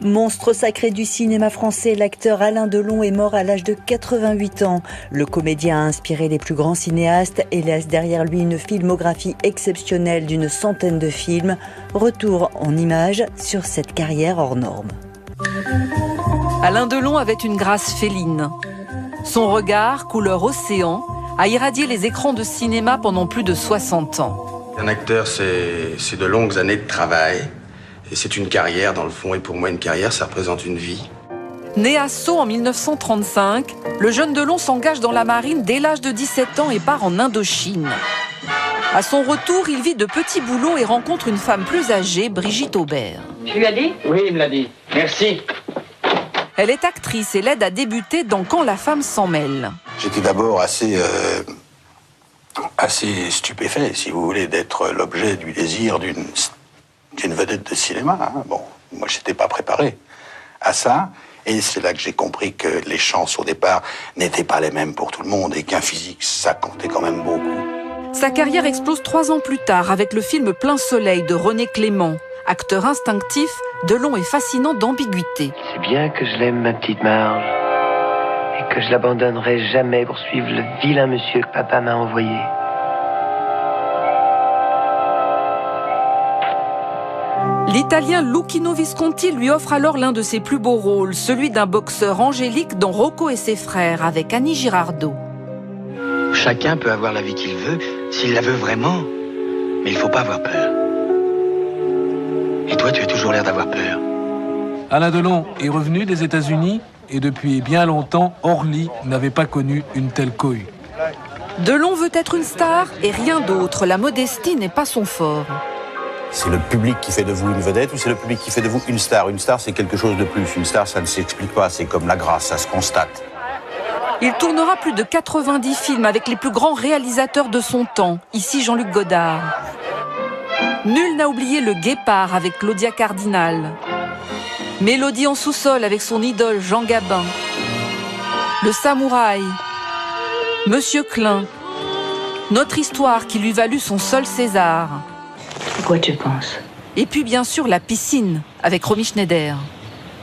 Monstre sacré du cinéma français, l'acteur Alain Delon est mort à l'âge de 88 ans. Le comédien a inspiré les plus grands cinéastes et laisse derrière lui une filmographie exceptionnelle d'une centaine de films. Retour en images sur cette carrière hors norme. Alain Delon avait une grâce féline. Son regard, couleur océan, a irradié les écrans de cinéma pendant plus de 60 ans. Un acteur, c'est de longues années de travail. Et c'est une carrière, dans le fond. Et pour moi, une carrière, ça représente une vie. Né à Sceaux en 1935, le jeune Delon s'engage dans la marine dès l'âge de 17 ans et part en Indochine. À son retour, il vit de petits boulots et rencontre une femme plus âgée, Brigitte Aubert. Tu lui as dit ? Oui, il me l'a dit. Merci. Elle est actrice et l'aide à débuter dans Quand la femme s'en mêle. J'étais d'abord assez stupéfait, si vous voulez, d'être l'objet du désir d'une vedette de cinéma. Hein. Bon, moi, je n'étais pas préparé à ça. Et c'est là que j'ai compris que les chances, au départ, n'étaient pas les mêmes pour tout le monde et qu'un physique, ça comptait quand même beaucoup. Sa carrière explose 3 ans plus tard avec le film Plein Soleil de René Clément. Acteur instinctif, Delon est fascinant d'ambiguïté. C'est bien que je l'aime, ma petite Marge, et que je l'abandonnerai jamais pour suivre le vilain monsieur que papa m'a envoyé. L'Italien Luchino Visconti lui offre alors l'un de ses plus beaux rôles, celui d'un boxeur angélique dans Rocco et ses frères, avec Annie Girardot. Chacun peut avoir la vie qu'il veut, s'il la veut vraiment. Mais il faut pas avoir peur. Et toi, tu as toujours l'air d'avoir peur. Alain Delon est revenu des États-Unis et depuis bien longtemps, Orly n'avait pas connu une telle cohue. Delon veut être une star et rien d'autre. La modestie n'est pas son fort. C'est le public qui fait de vous une vedette ou c'est le public qui fait de vous une star? Une star, c'est quelque chose de plus. Une star, ça ne s'explique pas. C'est comme la grâce, ça se constate. Il tournera plus de 90 films avec les plus grands réalisateurs de son temps. Ici, Jean-Luc Godard. Nul n'a oublié Le Guépard avec Claudia Cardinal. Mélodie en sous-sol avec son idole Jean Gabin. Le Samouraï. Monsieur Klein. Notre histoire qui lui valut son seul César. À quoi tu penses? Et puis bien sûr La Piscine avec Romy Schneider.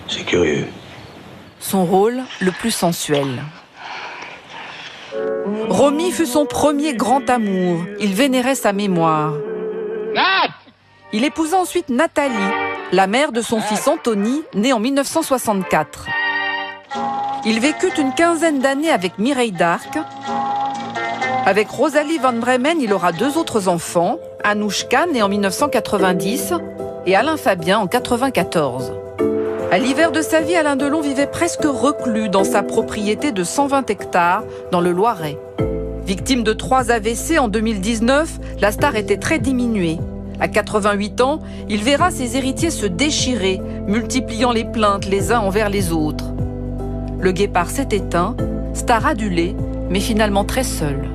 C'est curieux. Son rôle le plus sensuel. Romy fut son premier grand amour. Il vénérait sa mémoire. Il épousa ensuite Nathalie, la mère de son fils Anthony, né en 1964. Il vécut une quinzaine d'années avec Mireille d'Arc. Avec Rosalie Van Bremen, il aura 2 autres enfants, Anouchka, née en 1990, et Alain Fabien en 1994. À l'hiver de sa vie, Alain Delon vivait presque reclus dans sa propriété de 120 hectares dans le Loiret. Victime de 3 AVC en 2019, la star était très diminuée. À 88 ans, il verra ses héritiers se déchirer, multipliant les plaintes les uns envers les autres. Le Guépard s'est éteint, star adulé, mais finalement très seul.